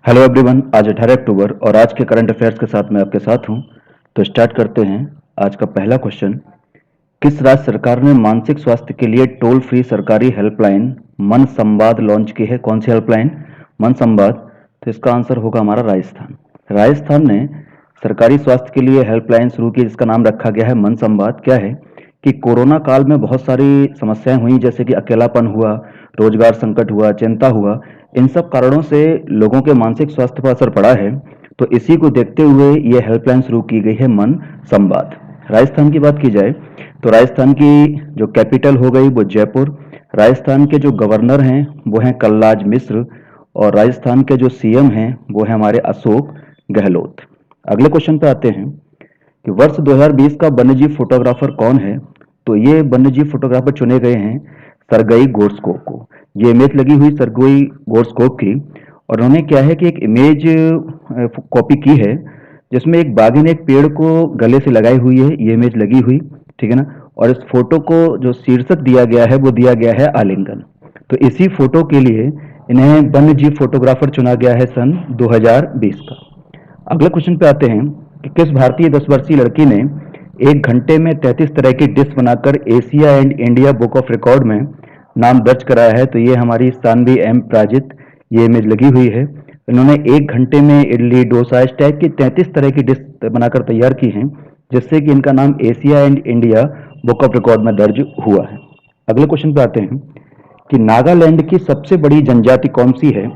Hello everyone, आज 18 अक्टूबर और आज के करंट अफेयर्स के साथ मैं आपके साथ हूं। तो स्टार्ट करते हैं। आज का पहला क्वेश्चन, किस राज्य सरकार ने मानसिक स्वास्थ्य के लिए टोल फ्री सरकारी हेल्पलाइन मन संवाद लॉन्च की है? कौन सी हेल्पलाइन? मन संवाद। तो इसका आंसर होगा हमारा राजस्थान। राजस्थान ने सरकारी स्वास्थ्य के लिए हेल्पलाइन शुरू की जिसका नाम रखा गया है मन संवाद। क्या है कि कोरोना काल में बहुत सारी समस्याएं हुई, जैसे कि अकेलापन हुआ, रोजगार संकट हुआ, चिंता हुआ। इन सब कारणों से लोगों के मानसिक स्वास्थ्य पर असर पड़ा है। तो इसी को देखते हुए ये हेल्पलाइन शुरू की गई है मन संवाद। राजस्थान की बात की जाए तो राजस्थान की जो कैपिटल हो गई वो जयपुर। राजस्थान के जो गवर्नर हैं वो हैं कलराज मिश्र और राजस्थान के जो सीएम हैं वो हैं हमारे अशोक गहलोत। अगले क्वेश्चन पे आते हैं कि वर्ष 2020 का वन्यजीव फोटोग्राफर कौन है? तो ये वन्यजीव फोटोग्राफर चुने गए हैं सरगई गोरस्कोप को। ये इमेज लगी हुई सरगई गोरस्कोप की, और उन्होंने क्या है कि एक इमेज कॉपी की है जिसमें एक बाघिन एक पेड़ को गले से लगाई हुई है। ये इमेज लगी हुई, ठीक है ना। और इस फोटो को जो शीर्षक दिया गया है वो दिया गया है आलिंगन। तो इसी फोटो के लिए इन्हें वन्यजीव फोटोग्राफर चुना गया है सन 2020 का। अगले क्वेश्चन पे आते हैं कि किस भारतीय 10 वर्षीय लड़की ने 1 घंटे में 33 तरह की डिश बनाकर Asia and India book of record में नाम दर्ज कराया है? तो ये हमारी सानवी एम प्राजित। ये इमेज लगी हुई है। इन्होंने 1 घंटे में इडली, डोसा, इस टाइप की 33 तरह की डिश बनाकर तैयार की हैं, जिससे कि इनका नाम Asia and India book of record में दर्ज हुआ है। अगले क्वेश्चन पे आते हैं कि नागालैंड की सबसे बड़ी जनजाति कौन सी है?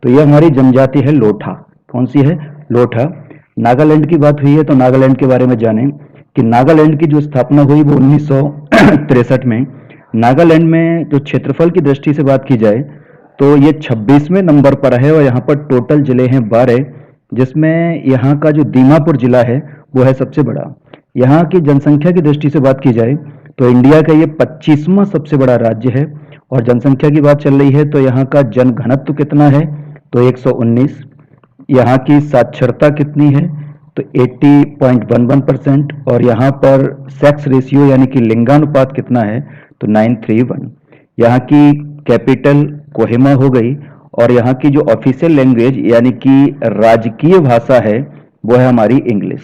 तो यह हमारी जनजाति है लोठा। कौन सी है? लोठा। नागालैंड की बात हुई है तो नागालैंड के बारे में जानें कि नागालैंड की जो स्थापना हुई वो 1963 में। नागालैंड में जो क्षेत्रफल की दृष्टि से बात की जाए तो ये 26वें नंबर पर है और यहाँ पर टोटल जिले हैं 12, जिसमें यहाँ का जो दीमापुर जिला है वो है सबसे बड़ा। यहाँ की जनसंख्या की दृष्टि से बात की जाए तो इंडिया का ये 25वां सबसे बड़ा राज्य है। और जनसंख्या की बात चल रही है तो यहाँ का जन घनत्व कितना है? तो 119। यहाँ की साक्षरता कितनी है? तो 80.11%। और यहाँ पर सेक्स रेशियो यानी कि लिंगानुपात कितना है? तो 931। यहाँ की कैपिटल कोहिमा हो गई और यहाँ की जो ऑफिशियल लैंग्वेज यानी कि राजकीय भाषा है वो है हमारी इंग्लिश,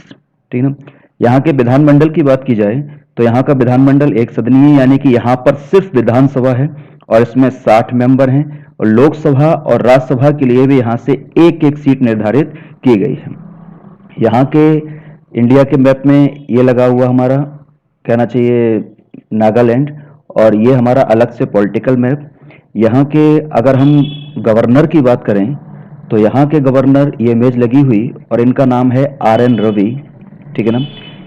ठीक है ना। यहाँ के विधानमंडल की बात की जाए तो यहाँ का विधानमंडल एक सदनीय यानी कि यहाँ पर सिर्फ विधानसभा है और इसमें 60 मेंबर हैं। और लोकसभा और राज्यसभा के लिए भी यहाँ से एक एक सीट निर्धारित की गई है। यहाँ के इंडिया के मैप में ये लगा हुआ हमारा, कहना चाहिए, नागालैंड। और ये हमारा अलग से पॉलिटिकल मैप। यहाँ के अगर हम गवर्नर की बात करें तो यहाँ के गवर्नर ये इमेज लगी हुई और इनका नाम है RN रवि, ठीक है ना।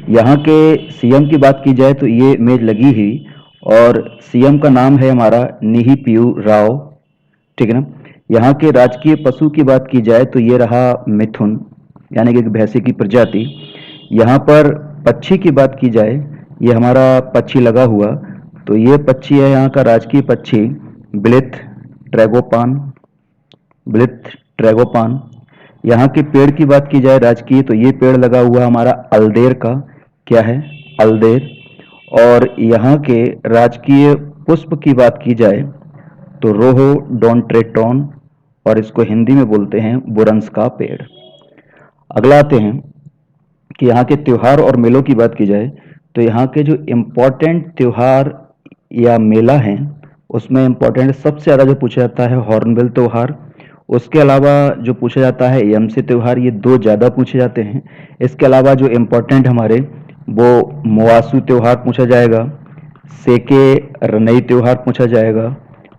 यहाँ के सीएम की बात की जाए तो ये इमेज लगी हुई और सीएम का नाम है हमारा निहिपियू राव, ठीक है ना। यहाँ के राजकीय पशु की बात की जाए तो ये रहा मिथुन, यानी कि एक भैंसे की प्रजाति। यहाँ पर पक्षी की बात की जाए, ये हमारा पक्षी लगा हुआ, तो ये पक्षी है यहाँ का राजकीय पक्षी ब्लिथ ट्रैगोपान, ब्लिथ ट्रैगोपान। यहाँ के पेड़ की बात की जाए राजकीय, तो ये पेड़ लगा हुआ हमारा अल्देर का। क्या है? अल्देर। और यहाँ के राजकीय पुष्प की बात की जाए तो रोहोडोंट्रेटॉन, और इसको हिंदी में बोलते हैं बुरंस का पेड़। अगला आते हैं कि यहाँ के त्योहार और मेलों की बात की जाए तो यहाँ के जो इम्पोर्टेंट त्योहार या मेला हैं उसमें इम्पोर्टेंट सबसे ज़्यादा जो पूछा जाता है हॉर्नबिल त्योहार। उसके अलावा जो पूछा जाता है यमसी त्योहार, ये दो ज़्यादा पूछे जाते हैं। इसके अलावा जो इम्पोर्टेंट हमारे वो मुआसू त्योहार पूछा जाएगा, सेके रनई त्योहार पूछा जाएगा,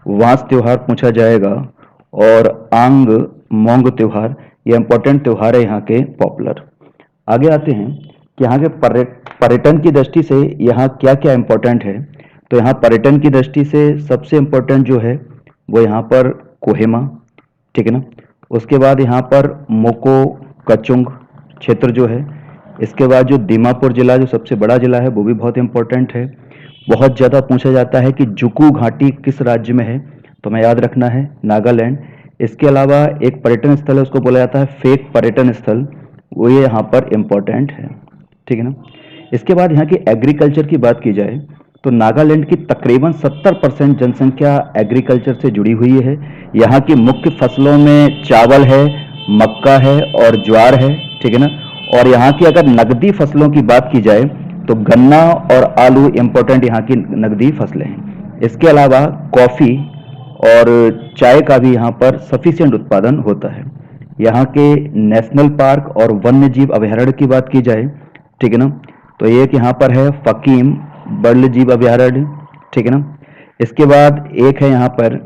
वांस त्योहार पूछा जाएगा और आंग मोंग त्योहार। ये इम्पोर्टेंट त्योहार है यहाँ के पॉपुलर। आगे आते हैं कि यहाँ के पर्यटन की दृष्टि से यहाँ क्या क्या इम्पोर्टेंट है। तो यहाँ पर्यटन की दृष्टि से सबसे इम्पोर्टेंट जो है वो यहाँ पर कोहिमा, ठीक है ना। उसके बाद यहाँ पर मोको कचुंग क्षेत्र जो है। इसके बाद जो दीमापुर जिला जो सबसे बड़ा जिला है वो भी बहुत इम्पोर्टेंट है। बहुत ज़्यादा पूछा जाता है कि जुकू घाटी किस राज्य में है, तो हमें याद रखना है नागालैंड। इसके अलावा एक पर्यटन स्थल है उसको बोला जाता है फेक पर्यटन स्थल, वो ये यहाँ पर इम्पोर्टेंट है, ठीक है ना। इसके बाद यहाँ की एग्रीकल्चर की बात की जाए तो नागालैंड की तकरीबन 70% जनसंख्या एग्रीकल्चर से जुड़ी हुई है। यहाँ की मुख्य फसलों में चावल है, मक्का है और ज्वार है, ठीक है ना। और यहाँ की अगर नकदी फसलों की बात की जाए तो गन्ना और आलू इंपॉर्टेंट यहाँ की नकदी फसलें हैं। इसके अलावा कॉफी और चाय का भी यहाँ पर सफिशिएंट उत्पादन होता है। यहाँ के नेशनल पार्क और वन्य जीव अभयारण्य की बात की जाए, ठीक है ना, तो एक यहाँ पर है फकीम वन्य जीव अभयारण्य, ठीक है ना। इसके बाद एक है यहाँ पर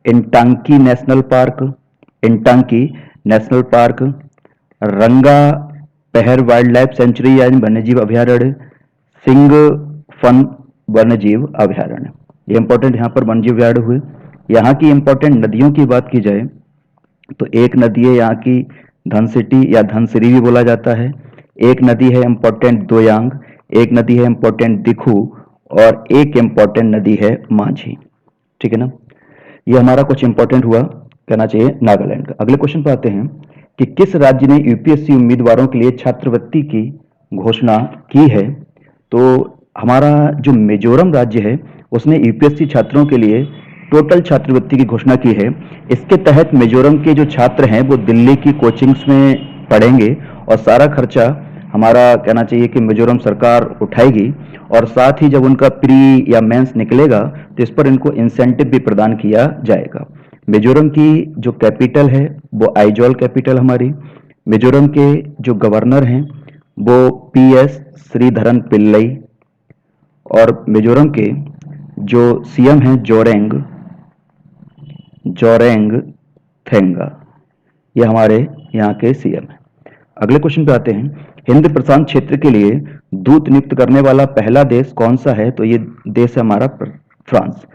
Intanki national park, Intanki national park, रंगा पहर वाइल्ड लाइफ सेंचुरी यानी वन्यजीव अभयारण्य, सिंह फन वन्यजीव अभयारण्य। ये इंपॉर्टेंट यहाँ पर वन्यजीव अभयारण्य हुए। यहाँ की इंपॉर्टेंट नदियों की बात की जाए तो एक नदी है यहाँ की धनसिटी या धनसिरी भी बोला जाता है, एक नदी है इंपॉर्टेंट दोयांग, एक नदी है इंपॉर्टेंट दिखू और एक इंपॉर्टेंट नदी है माझी, ठीक है ना। ये हमारा कुछ इंपॉर्टेंट हुआ, कहना चाहिए नागालैंड का। अगले क्वेश्चन पर आते हैं कि किस राज्य ने यूपीएससी उम्मीदवारों के लिए छात्रवृत्ति की घोषणा की है। तो हमारा जो मिजोरम राज्य है उसने यूपीएससी छात्रों के लिए टोटल छात्रवृत्ति की घोषणा की है। इसके तहत मिजोरम के जो छात्र हैं वो दिल्ली की कोचिंग्स में पढ़ेंगे और सारा खर्चा हमारा कहना चाहिए कि मिजोरम सरकार उठाएगी, और साथ ही जब उनका प्री या मेंस निकलेगा तो इस पर इनको इंसेंटिव भी प्रदान किया जाएगा। मिजोरम की जो कैपिटल है वो आइजॉल कैपिटल हमारी। मिजोरम के जो गवर्नर हैं वो पीएस श्रीधरन पिल्लई, और मिजोरम के जो सीएम हैं जोरेंग थेंगा, ये हमारे यहाँ के सीएम हैं। अगले क्वेश्चन पे आते हैं, हिंद प्रशांत क्षेत्र के लिए दूत नियुक्त करने वाला पहला देश कौन सा है। तो ये देश है हमारा फ्रांस,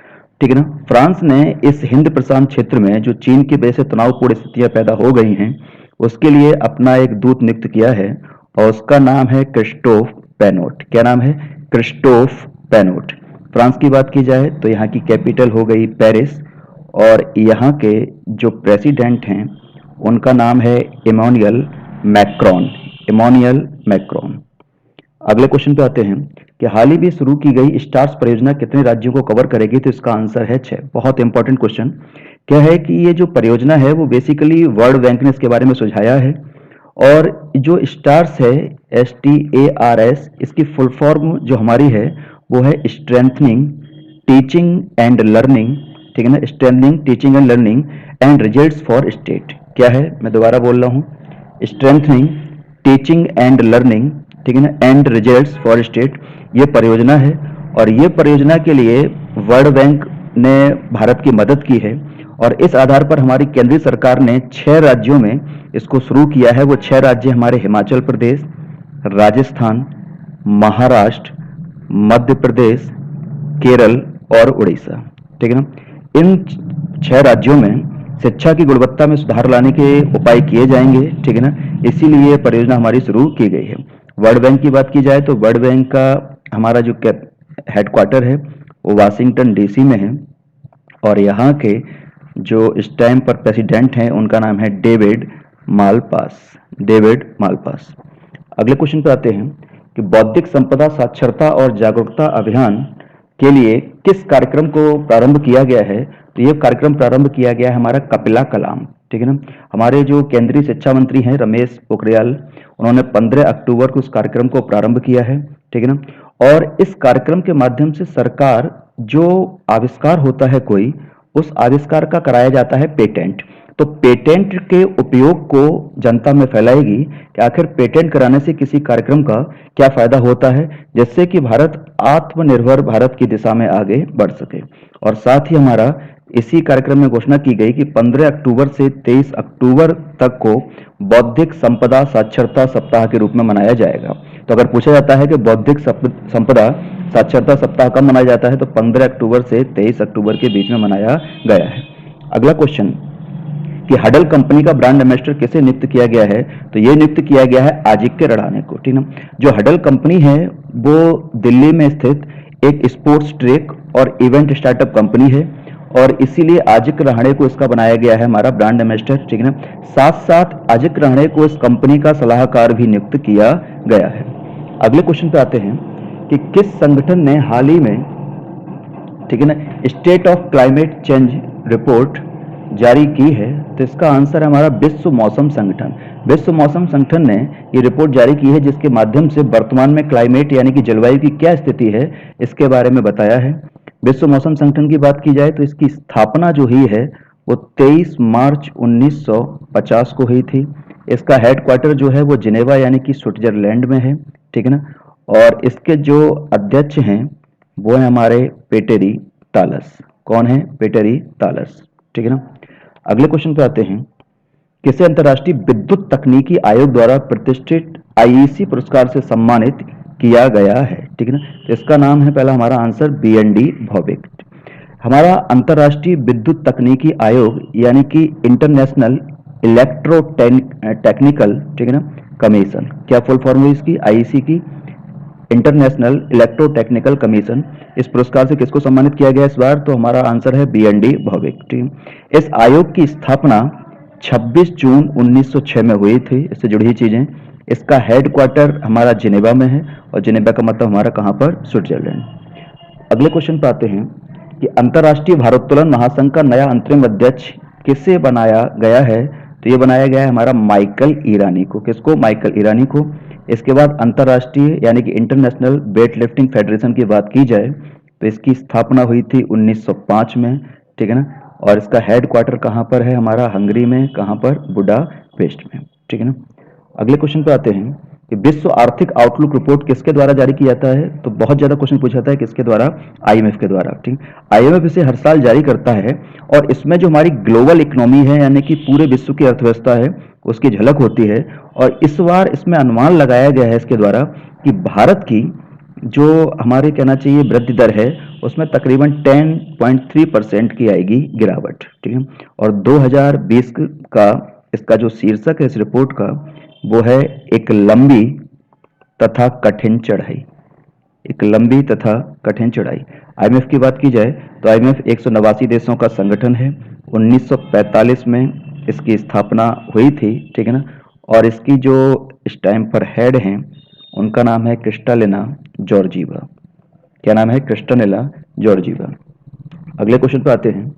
ठीक है ना। फ्रांस ने इस हिंद प्रशांत क्षेत्र में जो चीन की वजह से तनावपूर्ण स्थितियां पैदा हो गई हैं उसके लिए अपना एक दूत नियुक्त किया है और उसका नाम है क्रिस्टोफ पेनोट। क्या नाम है? क्रिस्टोफ पेनोट। फ्रांस की बात की जाए तो यहाँ की कैपिटल हो गई पेरिस, और यहाँ के जो प्रेसिडेंट हैं उनका नाम है इमानुएल मैक्रोन। अगले क्वेश्चन पे आते हैं कि हाल ही में शुरू की गई स्टार्स परियोजना कितने राज्यों को कवर करेगी। तो इसका आंसर है 6। बहुत इंपॉर्टेंट क्वेश्चन। क्या है कि ये जो परियोजना है वो बेसिकली वर्ल्ड बैंक ने इसके बारे में सुझाया है, और जो स्टार्स है STARS, इसकी फुल फॉर्म जो हमारी है वो है स्ट्रेंथनिंग टीचिंग एंड लर्निंग, ठीक है ना, strengthening teaching and learning and results for state. क्या है, मैं दोबारा बोल रहा हूँ, स्ट्रेंथनिंग टीचिंग एंड लर्निंग, ठीक है ना, एंड रिजल्ट्स फॉर स्टेट, ये परियोजना है। और ये परियोजना के लिए वर्ल्ड बैंक ने भारत की मदद की है, और इस आधार पर हमारी केंद्रीय सरकार ने 6 राज्यों में इसको शुरू किया है। वो 6 राज्य हमारे हिमाचल प्रदेश, राजस्थान, महाराष्ट्र, मध्य प्रदेश, केरल और उड़ीसा, ठीक है ना। इन 6 राज्यों में शिक्षा की गुणवत्ता में सुधार लाने के उपाय किए जाएंगे, ठीक है ना, इसीलिए परियोजना हमारी शुरू की गई है। वर्ल्ड बैंक की बात की जाए तो वर्ल्ड बैंक का हमारा जो हेडक्वार्टर है वो वाशिंगटन DC में है, और यहाँ के जो इस टाइम पर प्रेसिडेंट हैं उनका नाम है डेविड मालपास। अगले क्वेश्चन पे आते हैं कि बौद्धिक संपदा साक्षरता और जागरूकता अभियान के लिए किस कार्यक्रम को प्रारंभ किया गया है। तो ये कार्यक्रम प्रारंभ किया गया है हमारा कपिला कलाम, ठीक है ना। हमारे जो केंद्रीय शिक्षा मंत्री हैं रमेश पोखरियाल, उन्होंने 15 अक्टूबर को उस कार्यक्रम को प्रारंभ किया है, ठीक है ना। और इस कार्यक्रम के माध्यम से सरकार जो आविष्कार होता है कोई, उस आविष्कार का कराया जाता है पेटेंट। तो पेटेंट के उपयोग को जनता में फैलाएगी कि आखिर पेटेंट कराने से किसी कार्यक्रम का क्या फायदा होता है, जिससे कि भारत आत्मनिर्भर भारत की दिशा में आगे बढ़ सके। और साथ ही हमारा इसी कार्यक्रम में घोषणा की गई कि 15 अक्टूबर से 23 अक्टूबर तक को बौद्धिक संपदा साक्षरता सप्ताह के रूप में मनाया जाएगा। तो अगर पूछा जाता है कि बौद्धिक संपदा साक्षरता सप्ताह कब मनाया जाता है, तो 15 अक्टूबर से 23 अक्टूबर के बीच में मनाया गया है। अगला क्वेश्चन कि हडल कंपनी का ब्रांड एम्बेसडर किसे नियुक्त किया गया है। तो ये नियुक्त किया गया है आजिक्य रड़ाने को, ठीक है। जो हडल कंपनी है वो दिल्ली में स्थित एक स्पोर्ट्स ट्रैक और इवेंट स्टार्टअप कंपनी है, और इसीलिए आजिक्य रहाणे को इसका बनाया गया है हमारा ब्रांड एम्बेसडर, ठीक है ना। साथ साथ आजिक्य रहाणे को इस कंपनी का सलाहकार भी नियुक्त किया गया है। अगले क्वेश्चन पे आते हैं कि किस संगठन ने हाल ही में, ठीक है ना, state of climate change report जारी की है? तो इसका आंसर है हमारा विश्व मौसम संगठन। विश्व मौसम संगठन ने ये रिपोर्ट जारी की है जिसके माध्यम से वर्तमान में क्लाइमेट यानी कि जलवायु की क्या स्थिति है इसके बारे में बताया है। विश्व मौसम संगठन की बात की जाए तो इसकी स्थापना जो हुई है वो 23 मार्च 1950 को हुई थी। इसका हेडक्वार्टर जो है वो जिनेवा यानी कि स्विट्जरलैंड में है, ठीक है ना। और इसके जो अध्यक्ष हैं वो है हमारे पेटेरी तालस। कौन है? पेटेरी तालस, ठीक है ना। अगले क्वेश्चन पे आते हैं। किसे अंतर्राष्ट्रीय विद्युत तकनीकी आयोग द्वारा प्रतिष्ठित आईईसी पुरस्कार से सम्मानित किया गया है? ठीक है ना। तो इसका नाम है, पहला हमारा आंसर BND भौमिक। हमारा अंतर्राष्ट्रीय विद्युत तकनीकी आयोग यानी कि इंटरनेशनल इलेक्ट्रो टेक्निकल, ठीक है ना, कमीशन, क्या फुल फॉर्म है इसकी? आईईसी की इंटरनेशनल इलेक्ट्रोटेक्निकल कमीशन। इस पुरस्कार से किसको सम्मानित किया गया इस बार? तो हमारा आंसर है BND भौमिक। ठीक, इस आयोग की स्थापना 26 जून 1906 में हुई थी। इससे जुड़ी हुई चीजें, इसका हेडक्वार्टर हमारा जिनेवा में है और जिनेवा का मतलब हमारा कहाँ पर? स्विट्जरलैंड। अगले क्वेश्चन पे आते हैं कि अंतर्राष्ट्रीय भारोत्तोलन महासंघ का नया अंतरिम अध्यक्ष किसे बनाया गया है? तो ये बनाया गया है हमारा माइकल ईरानी को। किसको? माइकल ईरानी को। इसके बाद अंतर्राष्ट्रीय यानी कि इंटरनेशनल वेट लिफ्टिंग फेडरेशन की बात की जाए तो इसकी स्थापना हुई थी 1905 में, ठीक है ना। और इसका हेडक्वार्टर कहाँ पर है? हमारा हंगरी में। कहाँ पर? बुडापेस्ट में, ठीक है ना। अगले क्वेश्चन पे आते हैं कि विश्व आर्थिक आउटलुक रिपोर्ट किसके द्वारा जारी किया जाता है? तो बहुत ज्यादा क्वेश्चन पूछा जाता है किसके द्वारा? IMF के द्वारा, ठीक। IMF इसे हर साल जारी करता है और इसमें जो हमारी ग्लोबल इकोनॉमी है यानी कि पूरे विश्व की अर्थव्यवस्था है उसकी झलक होती है। और इस बार इसमें अनुमान लगाया गया है इसके द्वारा कि भारत की जो हमारे कहना चाहिए वृद्धि दर है उसमें तकरीबन 10.3% की आएगी गिरावट, ठीक है। और 2020 का इसका जो शीर्षक है इस रिपोर्ट का वो है एक लंबी तथा कठिन चढ़ाई। एक लंबी तथा कठिन चढ़ाई। IMF की बात की जाए तो IMF 189 देशों का संगठन है। 1945 में इसकी स्थापना हुई थी, ठीक है ना। और इसकी जो इस टाइम पर हेड हैं उनका नाम है क्रिस्टालिना जॉर्जीवा। क्या नाम है? Kristalina Georgieva. अगले क्वेश्चन पे आते हैं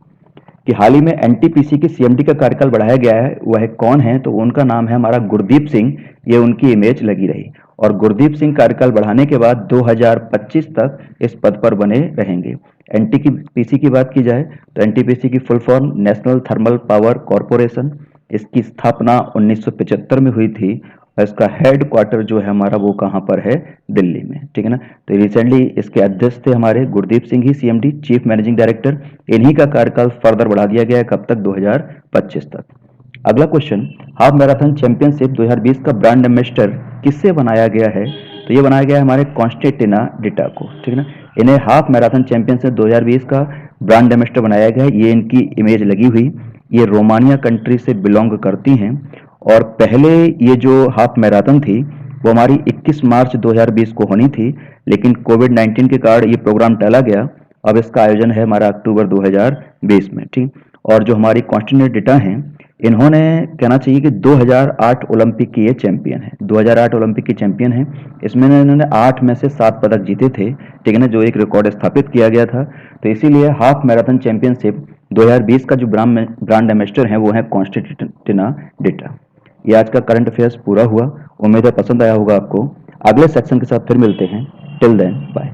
कि हाल ही में NTPC की CMD का कार्यकाल बढ़ाया गया है, वह कौन है? तो उनका नाम है हमारा गुरदीप सिंह। ये उनकी इमेज लगी रही और गुरदीप सिंह कार्यकाल बढ़ाने के बाद 2025 तक इस पद पर बने रहेंगे। NTPC की बात की जाए तो NTPC की full form national thermal power corporation. इसकी स्थापना 1975 में हुई थी और इसका हेड क्वार्टर जो है हमारा वो कहाँ पर है? दिल्ली में, ठीक है ना। तो रिसेंटली इसके अध्यक्ष थे हमारे गुरदीप सिंह ही, CMD चीफ मैनेजिंग डायरेक्टर। इन्हीं का कार्यकाल फर्दर बढ़ा दिया गया है, कब तक? 2025 तक। अगला क्वेश्चन, हाफ मैराथन चैंपियनशिप 2020 का ब्रांड एम्बेसडर किससे बनाया गया है? तो ये बनाया गया है हमारे कॉन्स्टेंटिना डिटा को, ठीक है ना। इन्हें हाफ मैराथन चैंपियनशिप 2020 का ब्रांड एम्बेसडर बनाया गया है। ये इनकी इमेज लगी हुई, ये रोमानिया कंट्री से बिलोंग करती हैं। और पहले ये जो हाफ मैराथन थी वो हमारी 21 मार्च 2020 को होनी थी, लेकिन कोविड-19 के कारण ये प्रोग्राम टाला गया। अब इसका आयोजन है हमारा अक्टूबर 2020 में, ठीक। और जो हमारी कॉन्स्टेंटिना डिटा हैं इन्होंने कहना चाहिए कि 2008 ओलंपिक की ये चैंपियन है। 2008 ओलंपिक की चैंपियन है। इसमें इन्होंने 8 में से 7 पदक जीते थे, ठीक है ना, जो एक रिकॉर्ड स्थापित किया गया था। तो इसीलिए हाफ मैराथन चैंपियनशिप 2020 का जो ब्रांड एम्बेसडर है वो है कॉन्स्टेंटिना डिटा। ये आज का करंट अफेयर्स पूरा हुआ। उम्मीद है पसंद आया होगा आपको। अगले सेक्शन के साथ फिर मिलते हैं। Till then bye.